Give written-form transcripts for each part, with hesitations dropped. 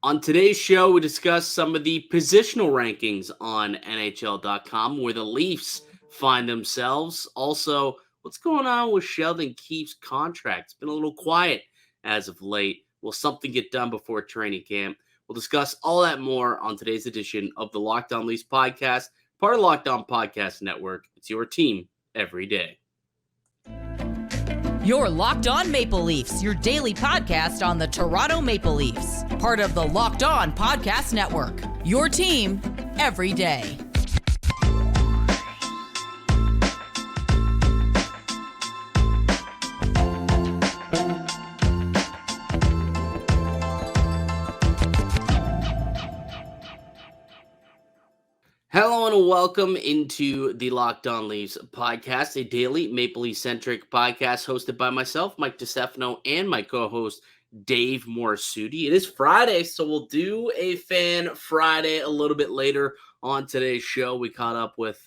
On today's show, we discuss some of the positional rankings on NHL.com, where the Leafs find themselves. Also, what's going on with Sheldon Keefe's contract? It's been a little quiet as of late. Will something get done before training camp? We'll discuss all that more on today's edition of the Locked On Leafs podcast, part of Locked On Podcast Network. It's your team every day. You're Locked On Maple Leafs, your daily podcast on the Toronto Maple Leafs. Part of the Locked On Podcast Network, your team every day. Hello and welcome into the Locked On Leafs podcast, a daily Maple Leaf-centric podcast hosted by myself, Mike DiStefano, and my co-host, Dave Morassutti. It is Friday, so we'll do a Fan Friday a little bit later on today's show. We caught up with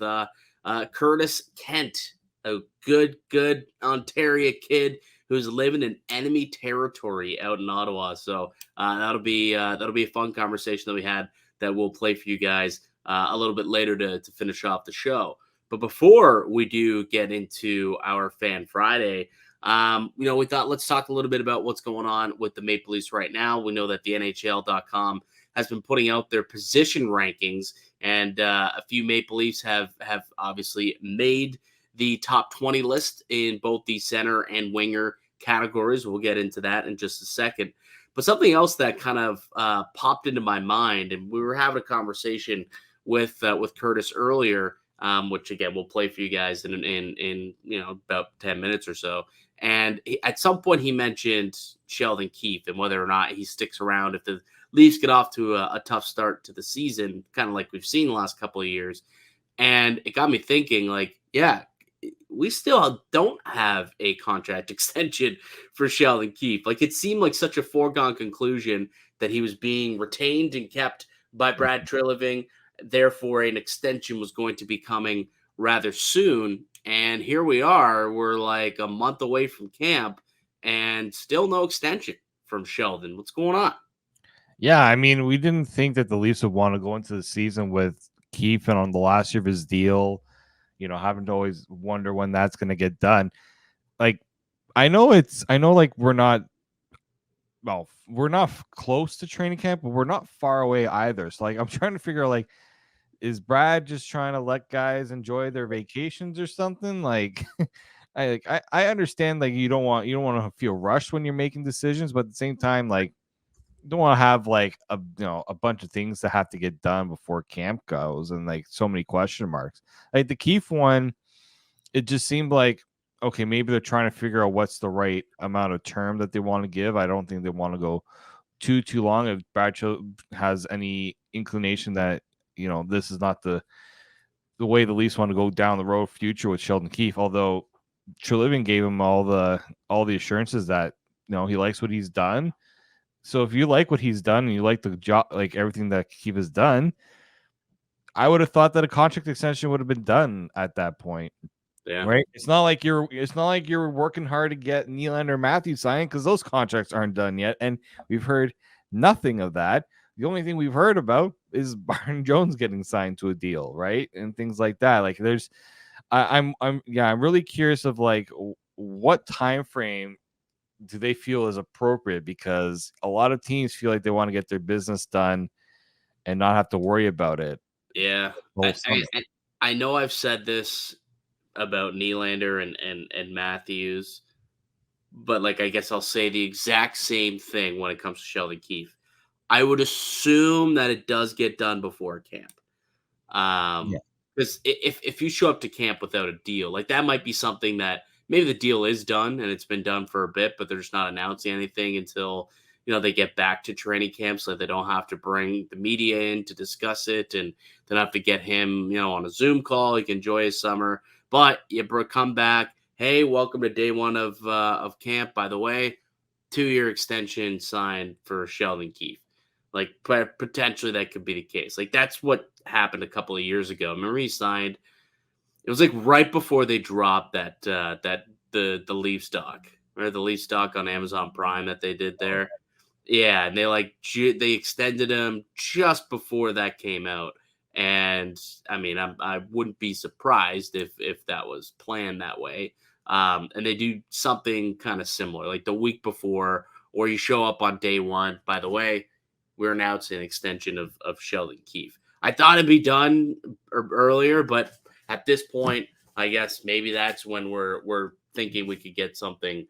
Curtis Kent, a good Ontario kid who's living in enemy territory out in Ottawa. So that'll be a fun conversation that we had that we'll play for you guys a little bit later to finish off the show. But before we do get into our Fan Friday, we thought let's talk a little bit about what's going on with the Maple Leafs right now. We know that the NHL.com has been putting out their position rankings, and a few Maple Leafs have obviously made the top 20 list in both the center and winger categories. We'll get into that in just a second. But something else that kind of popped into my mind, and we were having a conversation with Curtis earlier, which again we'll play for you guys in about 10 minutes or so. And at some point he mentioned Sheldon Keefe and whether or not he sticks around if the Leafs get off to a tough start to the season, kind of like we've seen the last couple of years. And it got me thinking, like, yeah, we still don't have a contract extension for Sheldon Keefe. Like, it seemed like such a foregone conclusion that he was being retained and kept by Brad Treliving. Therefore, an extension was going to be coming rather soon. And here we are. We're like a month away from camp and still no extension from Sheldon. What's going on? Yeah, I mean, we didn't think that the Leafs would want to go into the season with Keefe and on the last year of his deal, having to always wonder when that's going to get done. Like, I know we're not close to training camp, but we're not far away either. So, like, I'm trying to figure out, like, is Brad just trying to let guys enjoy their vacations or something? Like, I understand, like, you don't want to feel rushed when you're making decisions, but at the same time, like, you don't want to have like a bunch of things that have to get done before camp goes and like so many question marks. Like the Keefe one, it just seemed like, okay, maybe they're trying to figure out what's the right amount of term that they want to give. I don't think they want to go too long. If Brad has any inclination that this is not the way the Leafs want to go down the road future with Sheldon Keefe, although Treliving gave him all the assurances that he likes what he's done. So if you like what he's done and you like the job, like everything that Keefe has done, I would have thought that a contract extension would have been done at that point. Yeah. Right. It's not like you're working hard to get Nylander or Matthews signed because those contracts aren't done yet. And we've heard nothing of that. The only thing we've heard about is Byron Jones getting signed to a deal, right? And things like that. Like I'm really curious of like what time frame do they feel is appropriate, because a lot of teams feel like they want to get their business done and not have to worry about it. Yeah. I know I've said this about Nylander and Matthews, but like, I guess I'll say the exact same thing when it comes to Sheldon Keefe. I would assume that it does get done before camp. Because if you show up to camp without a deal, like that might be something that maybe the deal is done and it's been done for a bit, but they're just not announcing anything until, they get back to training camp, so they don't have to bring the media in to discuss it and then have to get him, on a Zoom call. He can enjoy his summer, but you come back. Hey, welcome to day one of camp. By the way, 2-year extension signed for Sheldon Keefe. Like, potentially that could be the case. Like, that's what happened a couple of years ago. Remember, he signed. It was like right before they dropped the Leafs doc, or the Leafs doc on Amazon Prime that they did there. Yeah, and they extended him just before that came out, and I mean, I wouldn't be surprised if that was planned that way. And they do something kind of similar, like the week before, or you show up on day one. By the way, we're announcing an extension of Sheldon Keefe. I thought it'd be done earlier, but at this point, I guess maybe that's when we're thinking we could get something.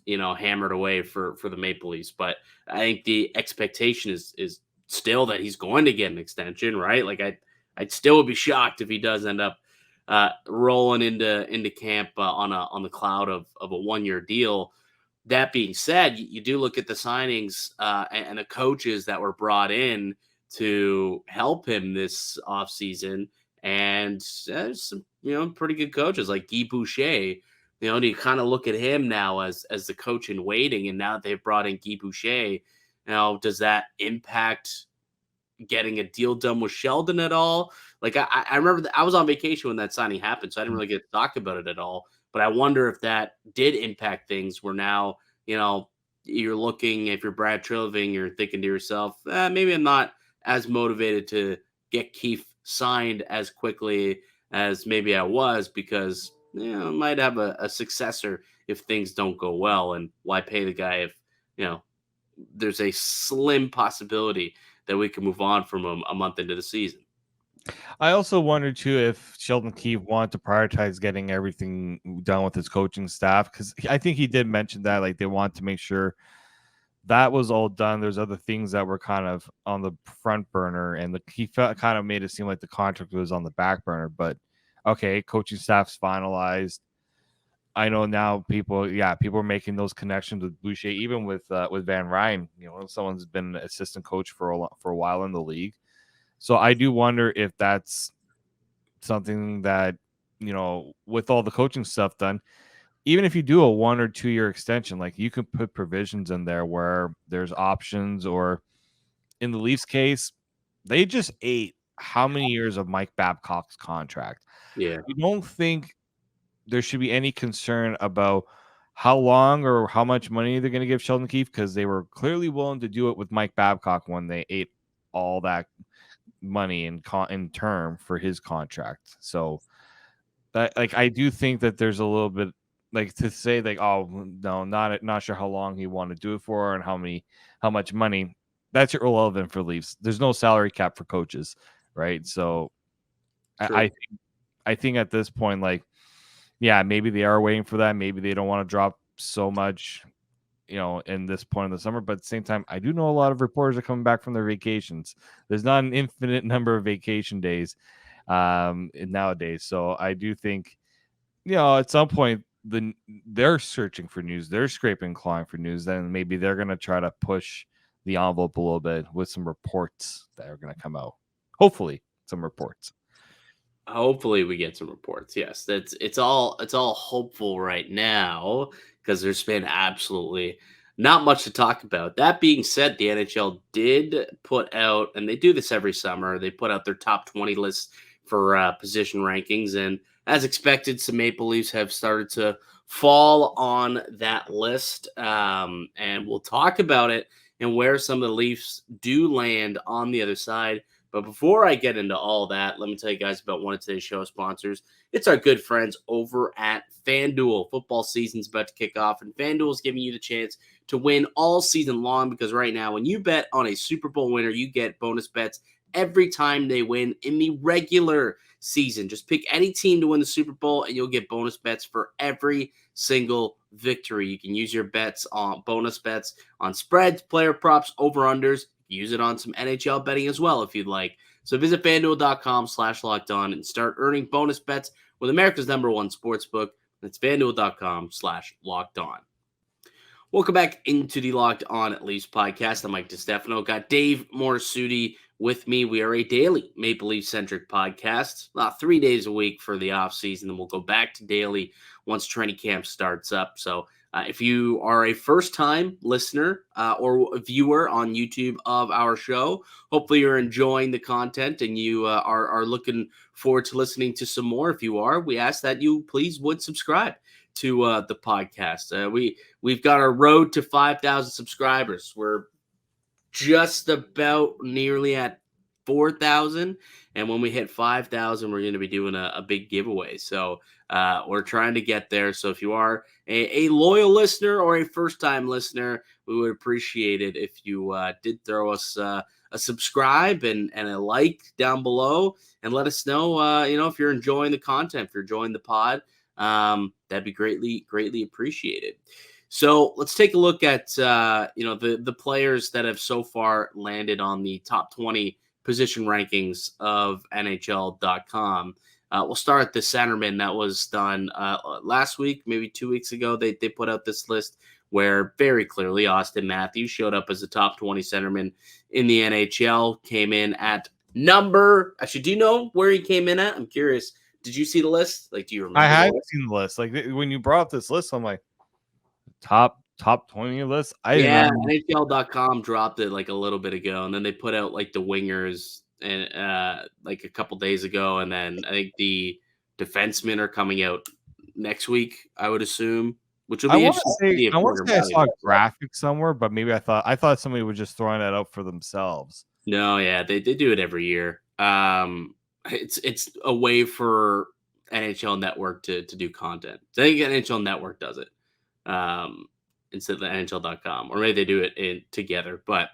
Hammered away for the Maple Leafs. But I think the expectation is still that he's going to get an extension, right? Like I'd still be shocked if he does end up rolling into camp on the cloud of a 1-year deal. That being said, you do look at the signings and the coaches that were brought in to help him this offseason. And there's some, pretty good coaches like Guy Boucher. And you kind of look at him now as the coach in waiting. And now that they've brought in Guy Boucher, does that impact getting a deal done with Sheldon at all? Like I remember I was on vacation when that signing happened, so I didn't really get to talk about it at all. But I wonder if that did impact things. Where now, you're looking, if you're Brad Treliving, you're thinking to yourself, maybe I'm not as motivated to get Keefe signed as quickly as maybe I was, because I might have a successor if things don't go well, and why pay the guy if there's a slim possibility that we can move on from him a month into the season. I also wonder too if Sheldon Keefe wanted to prioritize getting everything done with his coaching staff, because I think he did mention that, like, they want to make sure that was all done. There's other things that were kind of on the front burner, and he kind of made it seem like the contract was on the back burner. But okay, coaching staff's finalized. I know now people are making those connections with Boucher, even with Van Ryn. Someone's been an assistant coach for a while in the league. So I do wonder if that's something that, with all the coaching stuff done, even if you do a 1 or 2 year extension, like, you can put provisions in there where there's options. Or in the Leafs case, they just ate how many years of Mike Babcock's contract. Yeah. You don't think there should be any concern about how long or how much money they're going to give Sheldon Keefe, because they were clearly willing to do it with Mike Babcock when they ate all that money in term for his contract. So that, like, I do think that there's a little bit, like, to say, like, oh no, not sure how long he want to do it for and how much money. That's irrelevant for Leafs. There's no salary cap for coaches, right? So I think at this point, like, yeah, maybe they are waiting for that. Maybe they don't want to drop so much, in this point of the summer. But at the same time, I do know a lot of reporters are coming back from their vacations. There's not an infinite number of vacation days nowadays. So I do think, at some point, they're searching for news. They're scraping, clawing for news. Then maybe they're going to try to push the envelope a little bit with some reports that are going to come out. Hopefully, some reports. Hopefully we get some reports. Yes, it's all hopeful right now, because there's been absolutely not much to talk about. That being said, the NHL did put out, and they do this every summer, they put out their top 20 lists for position rankings, and as expected, some Maple Leafs have started to fall on that list, and we'll talk about it and where some of the Leafs do land on the other side. But before I get into all that, let me tell you guys about one of today's show sponsors. It's our good friends over at FanDuel. Football season's about to kick off, and FanDuel is giving you the chance to win all season long, because right now, when you bet on a Super Bowl winner, you get bonus bets every time they win in the regular season. Just pick any team to win the Super Bowl, and you'll get bonus bets for every single victory. You can use your bets on bonus bets on spreads, player props, over-unders. Use it on some NHL betting as well if you'd like. So visit FanDuel.com/lockedon and start earning bonus bets with America's #1 sportsbook. That's FanDuel.com/lockedon. Welcome back into the Locked On Leafs podcast. I'm Mike DiStefano. Got Dave Morassutti with me. We are a daily Maple Leaf-centric podcast, about 3 days a week for the offseason, and we'll go back to daily once training camp starts up. So if you are a first-time listener or a viewer on YouTube of our show, hopefully you're enjoying the content and you are looking forward to listening to some more. If you are, we ask that you please would subscribe to the podcast. We've got our road to 5,000 subscribers. We're just about nearly at 4,000, and when we hit 5,000, we're going to be doing a big giveaway. So we're trying to get there. So if you are a loyal listener or a first-time listener, we would appreciate it if you did throw us a subscribe and a like down below, and let us know, if you're enjoying the content, if you're enjoying the pod. That'd be greatly appreciated. So let's take a look at the players that have so far landed on the top 20 position rankings of NHL.com. We'll start at the centerman that was done last week, maybe 2 weeks ago. They put out this list where very clearly Austin Matthews showed up as a top 20 centerman in the NHL, came in at number. Actually, do you know where he came in at? I'm curious. Did you see the list? Like, do you remember? I haven't seen the list. Like when you brought up this list, I'm like, top 20 list. NHL.com dropped it like a little bit ago, and then they put out like the wingers and like a couple days ago, and then I think the defensemen are coming out next week, I would assume, which will be interesting. I want to say I saw a graphic somewhere, but maybe I thought somebody was just throwing that out for themselves. No, yeah, they do it every year. It's a way for NHL Network to do content. I think NHL Network does it instead of the NHL.com, or maybe they do it together. But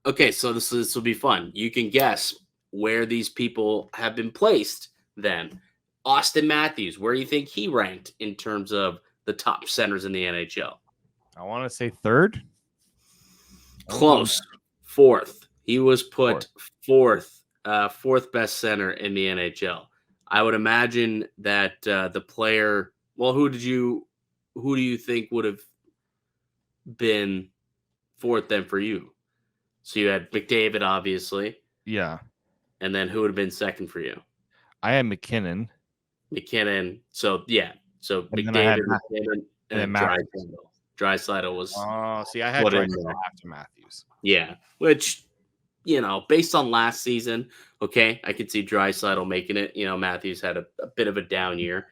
okay, so this will be fun. You can guess where these people have been placed. Then Austin Matthews, where do you think he ranked in terms of the top centers in the NHL? I want to say third. Close. Fourth. He was put fourth best center in the NHL. I would imagine that the player. Well, who do you think would have been fourth then for you? So you had McDavid, obviously. Yeah. And then who would have been second for you? I had McKinnon. So yeah. So and McDavid, and Draisaitl was. Oh, see, I had Draisaitl after Matthews. Yeah, which, based on last season, okay, I could see Draisaitl making it. Matthews had a bit of a down year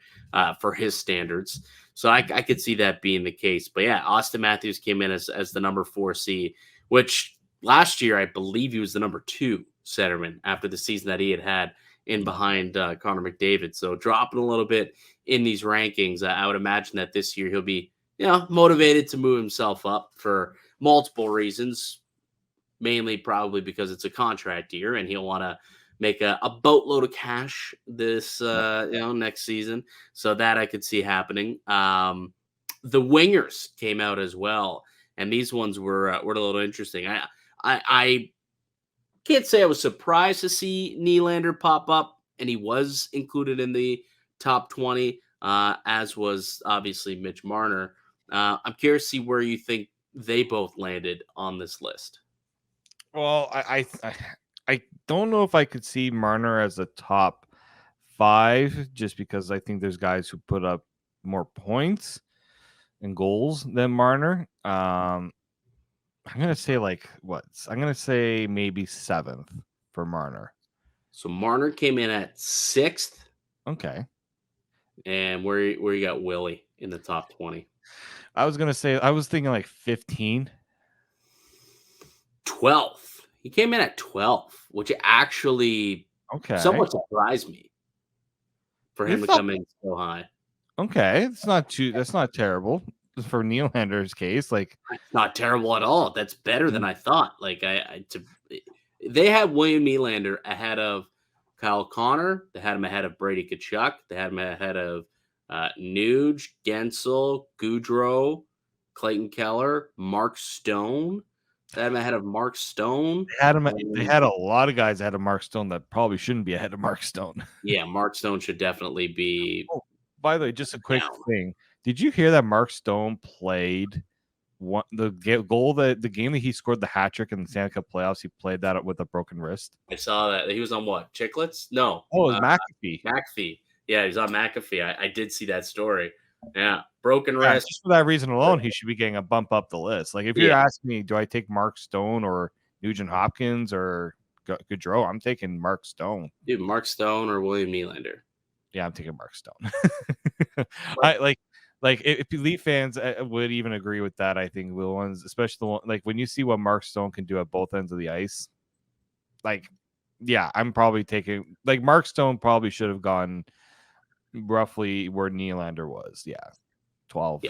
for his standards. So I could see that being the case. But yeah, Austin Matthews came in as the number 4C, which last year, I believe he was the number 2 centerman after the season that he had in behind Connor McDavid. So dropping a little bit in these rankings. I would imagine that this year he'll be, motivated to move himself up for multiple reasons, mainly probably because it's a contract year and he'll want to make a boatload of cash this, next season. So that I could see happening. The wingers came out as well, and these ones were a little interesting. I can't say I was surprised to see Nylander pop up, and he was included in the top 20, as was obviously Mitch Marner. I'm curious to see where you think they both landed on this list. Well, I don't know if I could see Marner as a top 5, just because I think there's guys who put up more points and goals than Marner. I'm gonna say I'm gonna say maybe 7th for Marner. So Marner came in at 6th. Okay. And where you got Willie in the top 20? I was thinking like 15. 12th. He came in at 12th, which actually somewhat surprised me for him to come in so high. Okay, that's not terrible for Nylander's case. Like, it's not terrible at all. That's better than I thought. Like they had William Nylander ahead of Kyle Connor. They had him ahead of Brady Tkachuk. They had him ahead of Nuge, Gensel, Goudreau, Clayton Keller, Mark Stone. They had him ahead of Mark Stone. They had a lot of guys ahead of Mark Stone that probably shouldn't be ahead of Mark Stone. Yeah, Mark Stone should definitely be. Oh, by the way, just a quick thing. Did you hear that Mark Stone played the game that he scored the hat trick in the Stanley Cup playoffs? He played that with a broken wrist. I saw that. He was on what? Chicklets? No. Oh, it was McAfee. McAfee. Yeah, he was on McAfee. I did see that story. Yeah, broken wrist. Just for that reason alone, he should be getting a bump up the list. Like, if you're asking me, do I take Mark Stone or Nugent Hopkins or Gaudreau? I'm taking Mark Stone. Dude, Mark Stone or William Nylander? Yeah, I'm taking Mark Stone. If Leaf fans would even agree with that, I think the ones, especially the one, like when you see what Mark Stone can do at both ends of the ice, like, yeah, I'm probably taking, like, Mark Stone probably should have gone roughly where Nylander was. Yeah, 12.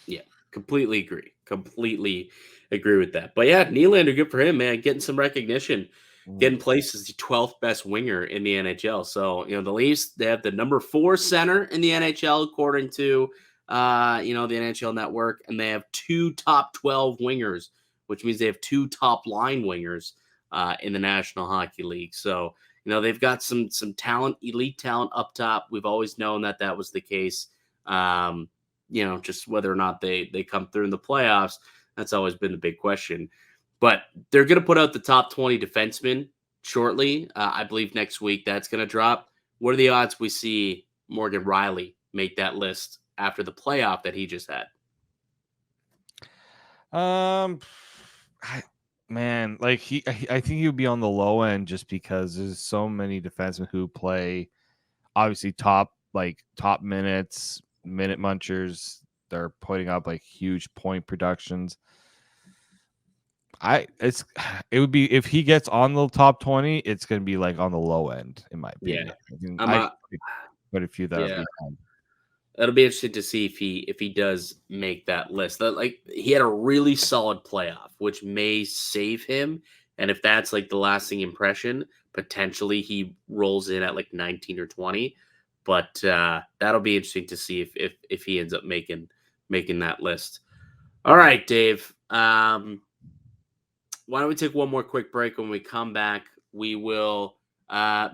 Yeah, completely agree with that. But yeah, Nylander, good for him, man, getting some recognition, getting placed as the 12th best winger in the NHL. So, the Leafs, they have the number 4 center in the NHL, according to, the NHL Network, and they have 2 top 12 wingers, which means they have 2 top line wingers in the National Hockey League. So, they've got some talent, elite talent up top. We've always known that was the case. Just whether or not they come through in the playoffs, that's always been the big question. But they're going to put out the top 20 defensemen shortly. I believe next week that's going to drop. What are the odds we see Morgan Rielly make that list after the playoff that he just had? I think he would be on the low end just because there's so many defensemen who play obviously top minutes, minute munchers. They're putting up like huge point productions. It would be, if he gets on the top 20, it's going to be like on the low end, in my opinion. Yeah, quite a few that have become. It'll be interesting to see if he does make that list. He had a really solid playoff, which may save him. And if that's like the lasting impression, potentially he rolls in at like 19 or 20. But that'll be interesting to see if he ends up making that list. All right, Dave. Why don't we take one more quick break? When we come back, we will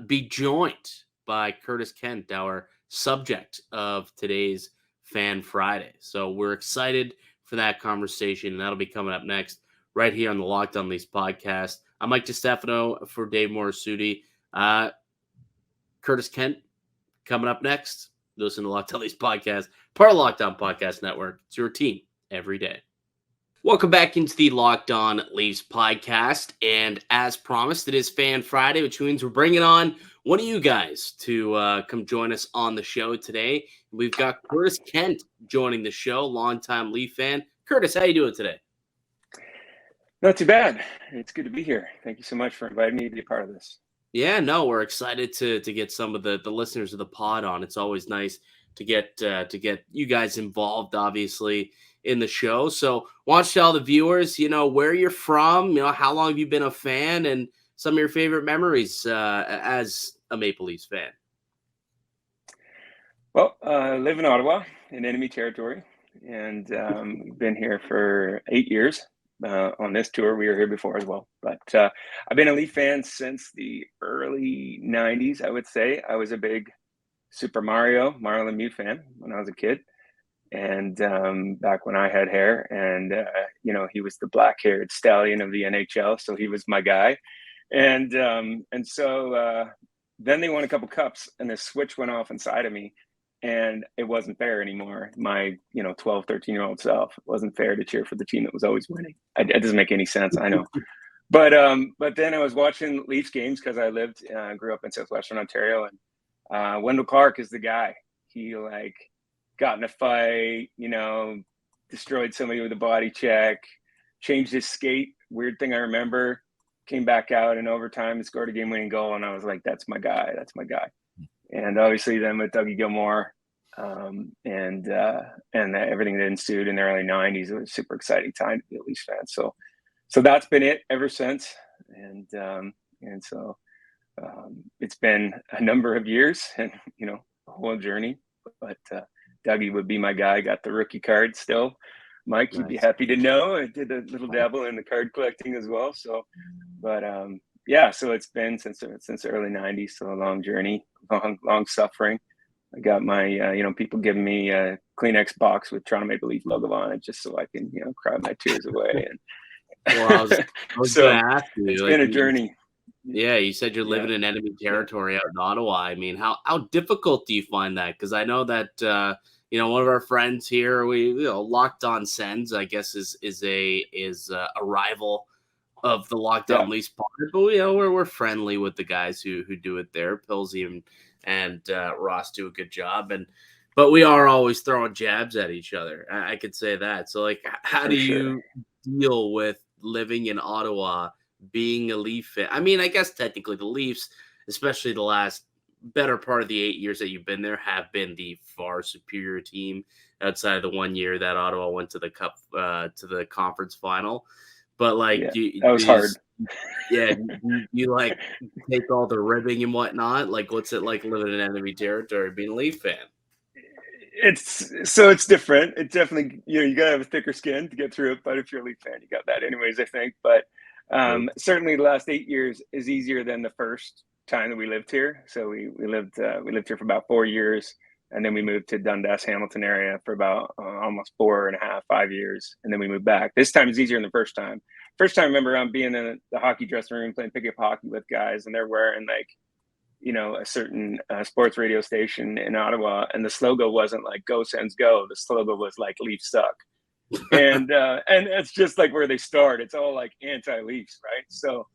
be joined by Curtis Kent, our subject of today's Fan Friday. So we're excited for that conversation, and that'll be coming up next right here on the Locked On Leafs podcast. I'm Mike DiStefano for Dave Morassutti. Curtis Kent coming up next. Listen to Locked On Leafs podcast, part of the Locked On Podcast Network. It's your team every day. Welcome back into the Locked On Leafs podcast. And as promised, it is Fan Friday, which means we're bringing on one of you guys to come join us on the show today. We've got Curtis Kent joining the show, longtime Leaf fan. Curtis, how you doing today? Not too bad. It's good to be here. Thank you so much for inviting me to be a part of this. Yeah, no, we're excited to get some of the listeners of the pod on. It's always nice to get you guys involved, obviously, in the show. So why don't you tell the viewers, where you're from, how long have you been a fan, and some of your favorite memories as a Maple Leafs fan. Well, I live in Ottawa, in enemy territory, and been here for 8 years. On this tour, we were here before as well. But I've been a Leaf fan since the early 90s, I would say. I was a big Super Mario Lemieux fan when I was a kid. And back when I had hair, and he was the black-haired stallion of the NHL, so he was my guy. And so then they won a couple cups, and this switch went off inside of me, and it wasn't fair anymore. My 12, 13-year-old self, it wasn't fair to cheer for the team that was always winning. It doesn't make any sense, I know. But then I was watching Leafs games because I grew up in Southwestern Ontario, and Wendell Clark is the guy. He got in a fight, destroyed somebody with a body check, changed his skate. Weird thing I remember, came back out in overtime and scored a game-winning goal, and I was like, that's my guy. And obviously then with Dougie Gilmour and everything that ensued in the early 90s, it was a super exciting time to be a Leafs fan. So that's been it ever since. And so it's been a number of years and, a whole journey. But Dougie would be my guy. Got the rookie card still. Mike, you'd be happy to know. I did a little dabble in the card collecting as well. So, but so it's been since the early 90s. So a long journey, long suffering. I got my, people giving me a Kleenex box with Toronto Maple Leaf logo on it just so I can, cry my tears away. And well, I was so going to ask you. It's been a journey. Yeah, you said you're living in enemy territory out in Ottawa. I mean, how difficult do you find that? Because I know that one of our friends here, we Locked On Sens, I guess is a rival of the Locked On Leafs pod, but we're friendly with the guys who do it there. Pilsy and Ross do a good job, and but we are always throwing jabs at each other. I could say that. So, like, how For do sure. you deal with living in Ottawa, being a Leaf fan? I mean, I guess technically the Leafs, especially the last better part of the 8 years that you've been there, have been the far superior team outside of the 1 year that Ottawa went to the cup, to the conference final. But like, Yeah, do that was you hard. yeah, you like take all the ribbing and whatnot? Like, what's it like living in enemy territory, being a Leaf fan? It's different. It definitely, you gotta have a thicker skin to get through it. But if you're a Leaf fan, you got that anyways, I think. But certainly the last 8 years is easier than the first time that we lived here. So we lived here for about 4 years, and then we moved to Dundas, Hamilton area for about almost 4.5, 5 years, and then we moved back. This time is easier than the first time. First time, I remember being in the hockey dressing room playing pickup hockey with guys, and they're wearing like, a certain sports radio station in Ottawa, and the slogan wasn't like "Go Sens Go." The slogan was like "Leafs suck," and it's just like where they start. It's all like anti-Leafs, right? So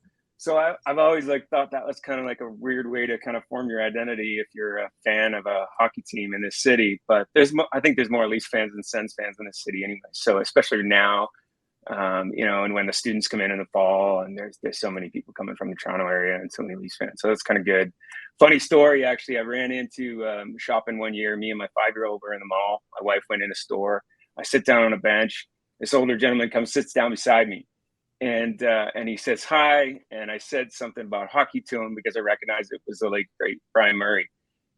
I've always like thought that was kind of like a weird way to kind of form your identity if you're a fan of a hockey team in this city. But I think there's more Leafs fans than Sens fans in this city anyway. So especially now. And when the students come in the fall, and there's so many people coming from the Toronto area and so many Leafs fans, so that's kind of good. Funny story, actually, I ran into shopping one year. Me and my 5-year-old were in the mall. My wife went in a store. I sit down on a bench. This older gentleman comes, sits down beside me, and he says hi. And I said something about hockey to him because I recognized it was the late great Brian Murray.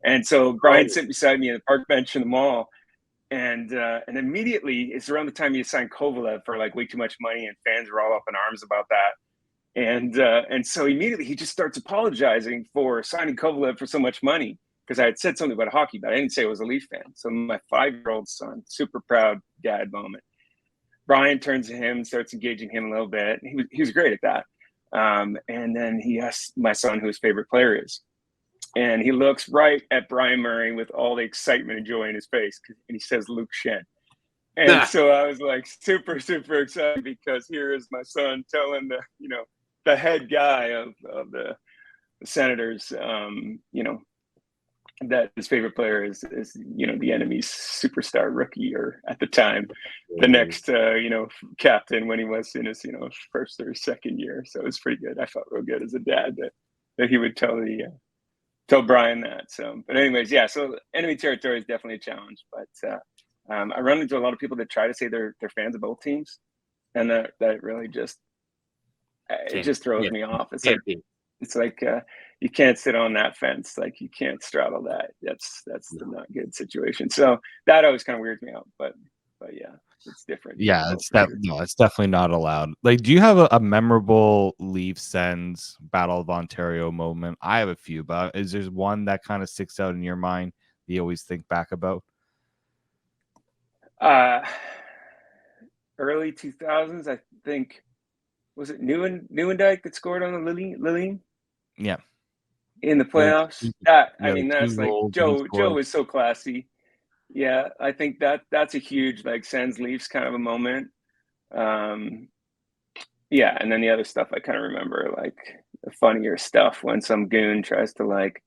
And so Brian sat beside me in the park bench in the mall. And immediately, it's around the time he signed Kovalev for like way too much money, and fans were all up in arms about that. And so immediately he just starts apologizing for signing Kovalev for so much money, because I had said something about hockey, but I didn't say I was a Leaf fan. So my 5-year-old son, super proud dad moment. Brian turns to him and starts engaging him a little bit. He was great at that. And then he asks my son who his favorite player is. And he looks right at Brian Murray with all the excitement and joy in his face, and he says Luke Shen. And so I was like super, super excited, because here is my son telling the head guy of the Senators, that his favorite player is the enemy's superstar rookie, or at the time, the next captain when he was in his first or second year. So it was pretty good. I felt real good as a dad that he would tell Brian that. So, but anyways, yeah. So enemy territory is definitely a challenge. But I run into a lot of people that try to say they're fans of both teams, and that really just throws me off. It's like you can't sit on that fence. Like, you can't straddle that. That's the not good situation. So that always kind of weirds me out. But yeah. It's different. Yeah, it's definitely not allowed. Like, do you have a memorable Leaf Sens Battle of Ontario moment? I have a few, but is there one that kind of sticks out in your mind that you always think back about? Early 2000s, I think. Was it Nieuwendyk that scored on the Lillian? Yeah. In the playoffs. That's like Joe was so classy. Yeah, I think that's a huge like Sens Leafs kind of a moment. Yeah, and then the other stuff I kind of remember, like the funnier stuff when some goon tries to like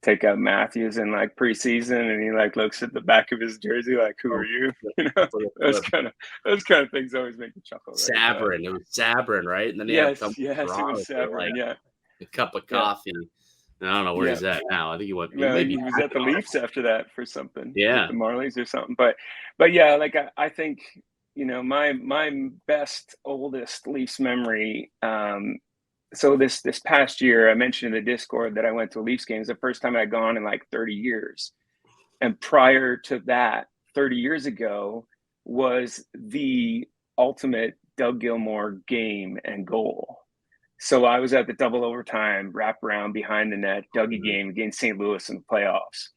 take out Matthews in like preseason, and he like looks at the back of his jersey like, "Who are you?" Those kind of things always make me chuckle. Right? Sabrin, it was Sabrin, right? And then yes, it was Sabrin. Yeah, a cup of coffee. I don't know where he's at now. I think he went. Maybe he was at the Leafs after that for something. Yeah, the Marlies or something. But yeah, like I think my best oldest Leafs memory. So this past year, I mentioned in the Discord that I went to a Leafs game. It's the first time I'd gone in like 30 years, and prior to that, 30 years ago, was the ultimate Doug Gilmour game and goal. So I was at the double overtime wraparound behind the net Dougie game against St. Louis in the playoffs.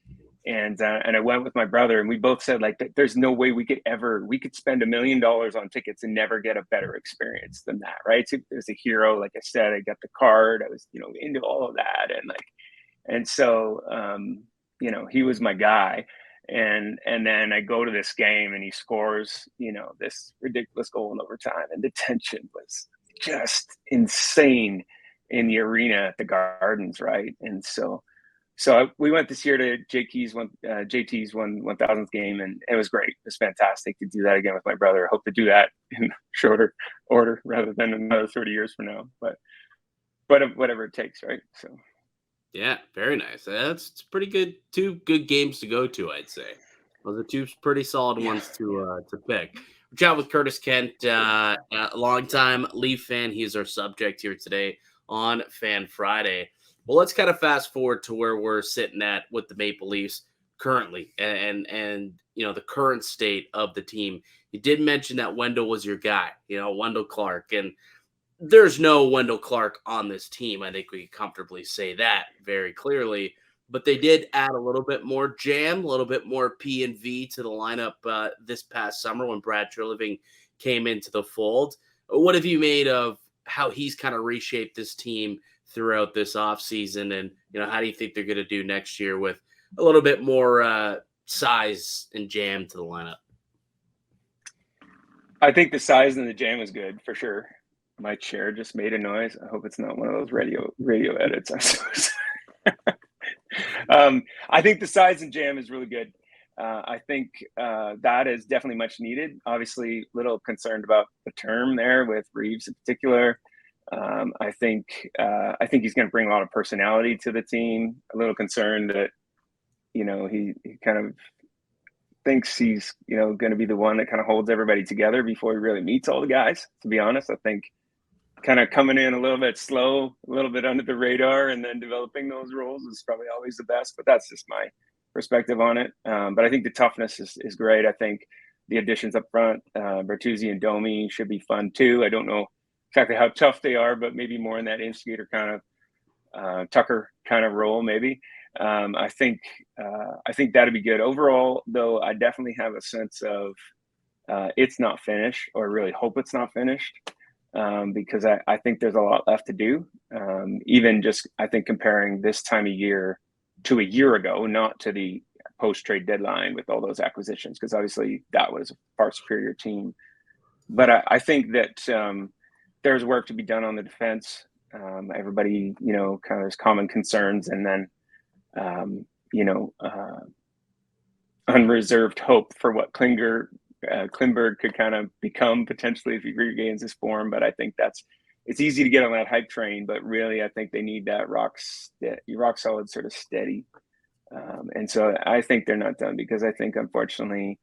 And I went with my brother, and we both said like there's no way we could spend $1 million on tickets and never get a better experience than that, right? So it was a hero, like I said. I got the card. I was into all of that, and so he was my guy. And then I go to this game, and he scores this ridiculous goal in overtime, and the tension was just insane in the arena at the Gardens, right? And so So we went this year to JT's 1000th game, and it was great. It was fantastic to do that again with my brother. I hope to do that in shorter order rather than another 30 years from now. But whatever it takes, right? So Yeah, very nice. It's pretty good. Two good games to go to, I'd say. Those are two pretty solid ones to pick. We're chatting with Curtis Kent, a longtime Leaf fan. He is our subject here today on Fan Friday. Well, let's kind of fast forward to where we're sitting at with the Maple Leafs currently, and the current state of the team. You did mention that Wendell was your guy, Wendell Clark, and there's no Wendell Clark on this team. I think we can comfortably say that very clearly. But they did add a little bit more jam, a little bit more P and V to the lineup this past summer when Brad Treliving came into the fold. What have you made of how he's kind of reshaped this team throughout this offseason? And, how do you think they're going to do next year with a little bit more size and jam to the lineup? I think the size and the jam is good for sure. My chair just made a noise. I hope it's not one of those radio edits. I'm so sorry. I think the size and jam is really good. I think that is definitely much needed. Obviously, a little concerned about the term there with Reeves in particular. I think he's going to bring a lot of personality to the team. A little concerned that he kind of thinks he's going to be the one that kind of holds everybody together before he really meets all the guys. To be honest, I think kind of coming in a little bit slow, a little bit under the radar, and then developing those roles is probably always the best. But that's just my perspective on it. But I think the toughness is great. I think the additions up front, Bertuzzi and Domi, should be fun too. I don't know exactly how tough they are, but maybe more in that instigator kind of Tucker kind of role, maybe. I think that'd be good. Overall, though, I definitely have a sense of it's not finished, or really hope it's not finished. Because I think there's a lot left to do. Even just, I think, comparing this time of year to a year ago, not to the post-trade deadline with all those acquisitions, because obviously that was a far superior team. But I think that there's work to be done on the defense. Everybody, kind of has common concerns, and then, unreserved hope for what Klingberg could kind of become potentially if he regains his form. But I think it's easy to get on that hype train, but really I think they need that rock solid sort of steady. And so I think they're not done, because I think, unfortunately,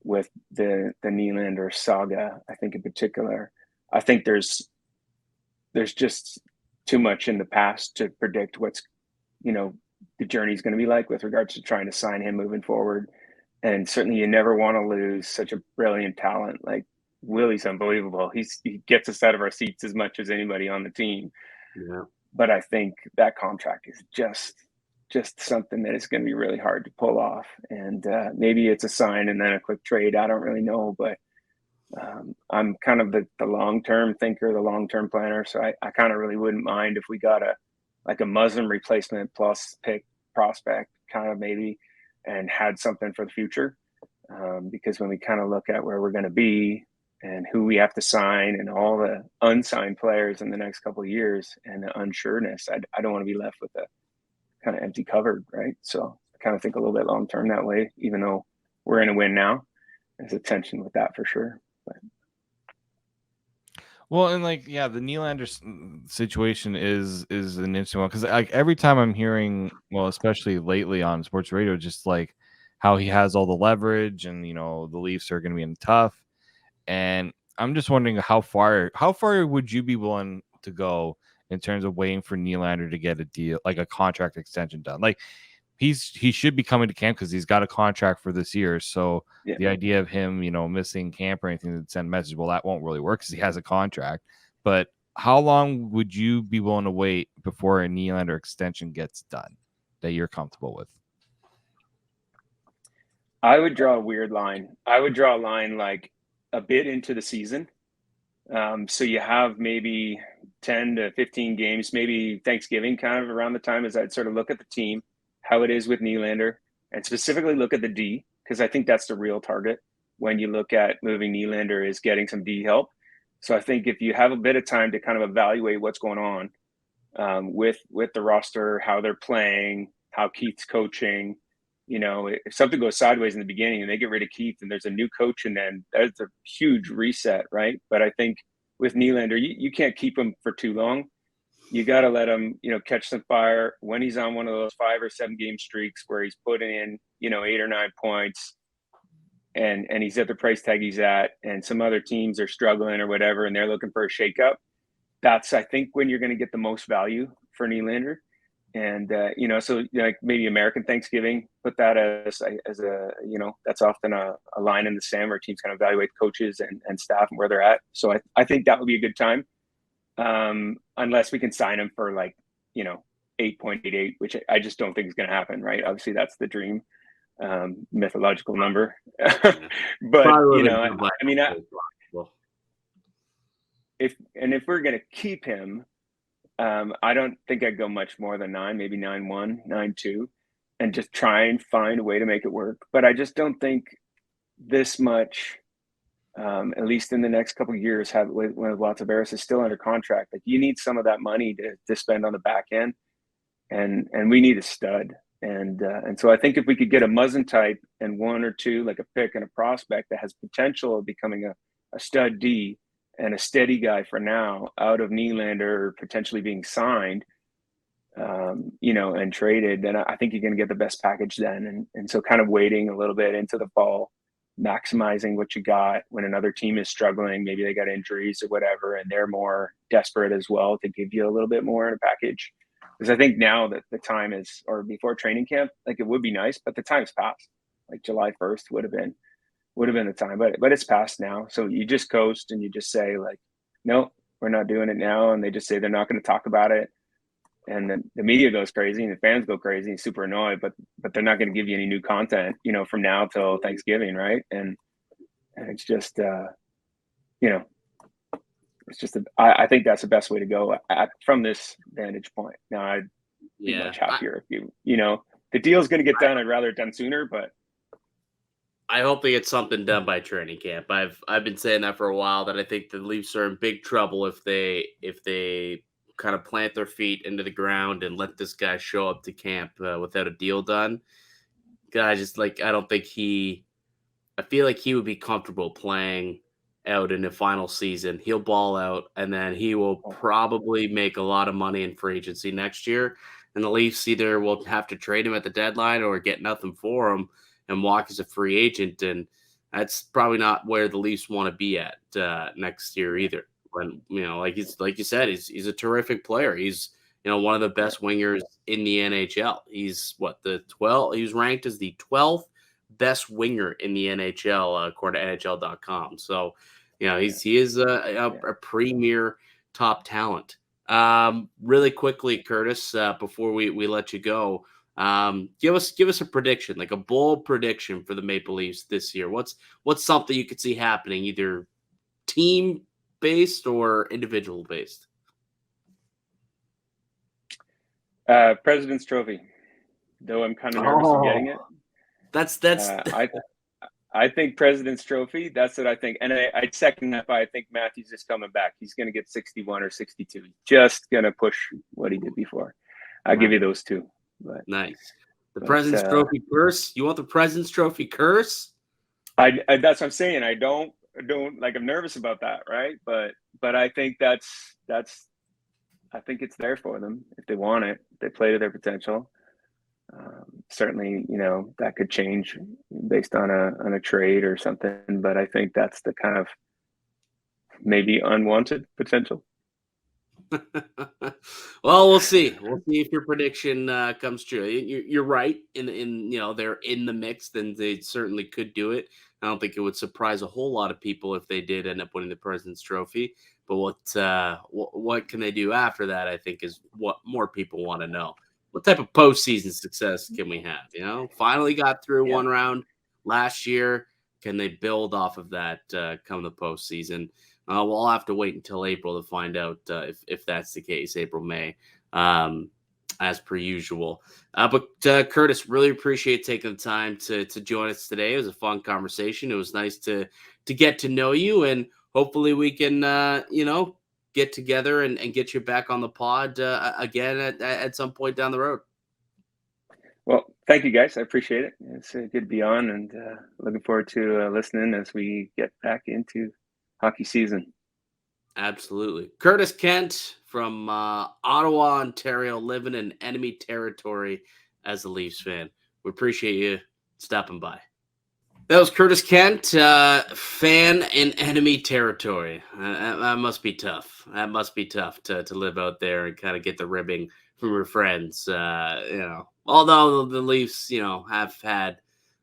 with the Nylander saga, I think in particular, I think there's just too much in the past to predict what's, the journey's going to be like with regards to trying to sign him moving forward. And certainly you never want to lose such a brilliant talent. Like, Willie's unbelievable. He gets us out of our seats as much as anybody on the team. Yeah. But I think that contract is just something that is going to be really hard to pull off. And maybe it's a sign and then a quick trade. I don't really know, but I'm kind of the long-term thinker, the long-term planner. So I kind of really wouldn't mind if we got a Muslim replacement plus pick prospect kind of maybe, and had something for the future. Because when we kind of look at where we're going to be and who we have to sign and all the unsigned players in the next couple of years and the unsureness, I don't want to be left with a kind of empty cupboard, right? So I kind of think a little bit long-term that way, even though we're in a win now. There's a tension with that for sure. But. Well, and the Nylander situation is an interesting one, because every time I'm hearing, well, especially lately on sports radio, just like how he has all the leverage and the Leafs are going to be in tough, and I'm just wondering how far would you be willing to go in terms of waiting for Nylander to get a deal, like a contract extension done? Like, he should be coming to camp because he's got a contract for this year. So yeah. The idea of him, missing camp or anything to send a message, well, that won't really work because he has a contract. But how long would you be willing to wait before a Nylander extension gets done that you're comfortable with? I would draw a weird line. I would draw a line like a bit into the season. So you have maybe 10 to 15 games, maybe Thanksgiving kind of around the time, as I'd sort of look at the team, how it is with Nylander, and specifically look at the D, because I think that's the real target when you look at moving Nylander, is getting some D help. So I think if you have a bit of time to kind of evaluate what's going on with the roster, how they're playing, how Keith's coaching. If something goes sideways in the beginning and they get rid of Keith and there's a new coach, and then that's a huge reset, right? But I think with Nylander, you can't keep him for too long. You got to let him, catch some fire when he's on one of those 5 or 7 game streaks where he's putting in, 8 or 9 points, and he's at the price tag he's at, and some other teams are struggling or whatever, and they're looking for a shakeup. That's, I think, when you're going to get the most value for Nylander. And, so like maybe American Thanksgiving, put that as a, that's often a line in the sand where teams kind of evaluate coaches and staff and where they're at. So I think that would be a good time. Unless we can sign him for 8.88, which I just don't think is going to happen. Right. Obviously that's the dream, mythological number, but if we're going to keep him, I don't think I'd go much more than 9, maybe 9.1, 9.2, and just try and find a way to make it work. But I just don't think this much, at least in the next couple of years, when Tavares is still under contract. Like, you need some of that money to spend on the back end, and we need a stud. And so I think if we could get a Muzzin type and 1 or 2, like a pick and a prospect that has potential of becoming a stud D and a steady guy for now out of Nylander potentially being signed, and traded, then I think you're going to get the best package then. And so kind of waiting a little bit into the fall, maximizing what you got when another team is struggling, maybe they got injuries or whatever, and they're more desperate as well to give you a little bit more in a package. Because I think now that the time is, or before training camp, like, it would be nice, but the time's passed. Like July 1st would have been the time, but it's past now. So you just coast and you just say, like, no, we're not doing it now. And they just say they're not going to talk about it. And then the media goes crazy and the fans go crazy and super annoyed, but they're not going to give you any new content, from now till Thanksgiving. Right. And it's just, I think that's the best way to go from this vantage point. Now, I'd be much happier if the deal's going to get done. I'd rather it done sooner, but I hope they get something done by training camp. I've been saying that for a while, that I think the Leafs are in big trouble if they kind of plant their feet into the ground and let this guy show up to camp without a deal done. I don't think I feel like he would be comfortable playing out in the final season. He'll ball out, and then he will probably make a lot of money in free agency next year. And the Leafs either will have to trade him at the deadline or get nothing for him and walk as a free agent. And that's probably not where the Leafs want to be at next year either. When, like you said, he's a terrific player. He's, one of the best wingers in the NHL. He's he was ranked as the 12th best winger in the NHL, according to NHL.com. So, he is a premier top talent. Really quickly, Curtis, before we let you go, give us a prediction, like a bold prediction for the Maple Leafs this year. What's something you could see happening, either team based or individual based? President's Trophy, though I'm kind of nervous of getting it. I think President's Trophy. That's what I think, and I'd second that by I think Matthews is coming back. He's going to get 61 or 62. Just going to push what he did before. I'll give you those two. But, nice. President's Trophy curse. You want the President's Trophy curse? I that's what I'm saying. I don't like. I'm nervous about that, right? But I think that's. I think it's there for them if they want it. If they play to their potential. Certainly, that could change based on a trade or something. But I think that's the kind of maybe unwanted potential. Well, we'll see. We'll see if your prediction comes true. You're right. In they're in the mix, then they certainly could do it. I don't think it would surprise a whole lot of people if they did end up winning the President's Trophy. But what can they do after that, I think, is what more people want to know. What type of postseason success can we have? Finally got through one round last year. Can they build off of that come the postseason? We'll have to wait until April to find out if that's the case, April, May, as per usual. But Curtis, really appreciate taking the time to join us today. It was a fun conversation. It was nice to get to know you, and hopefully we can, get together and get you back on the pod again at some point down the road. Well, thank you guys. I appreciate it. It's good to be on, and looking forward to listening as we get back into hockey season. Absolutely. Curtis Kent from Ottawa, Ontario, living in enemy territory as a Leafs fan. We appreciate you stopping by. That was Curtis Kent, fan in enemy territory. That must be tough. That must be tough to live out there and kind of get the ribbing from your friends. Although the Leafs, have had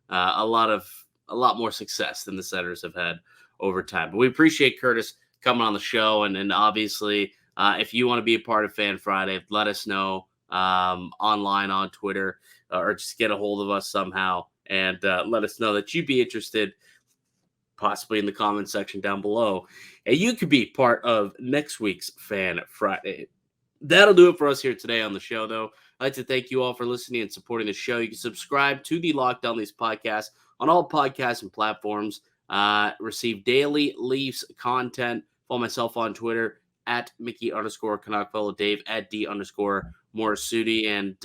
a lot more success than the Senators have had over time. But we appreciate Curtis coming on the show, and obviously, if you want to be a part of Fan Friday, let us know online on Twitter, or just get a hold of us somehow. And let us know that you'd be interested, possibly in the comment section down below. And you could be part of next week's Fan Friday. That'll do it for us here today on the show, though. I'd like to thank you all for listening and supporting the show. You can subscribe to the Locked On Leafs podcast on all podcasts and platforms. Receive daily Leafs content. Follow myself on Twitter at Mickey_Canuck. Follow Dave at D_Morassutti. And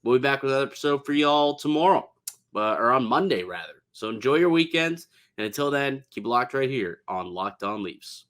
we'll be back with another episode for y'all tomorrow. Or on Monday, rather. So enjoy your weekends. And until then, keep it locked right here on Locked On Leafs.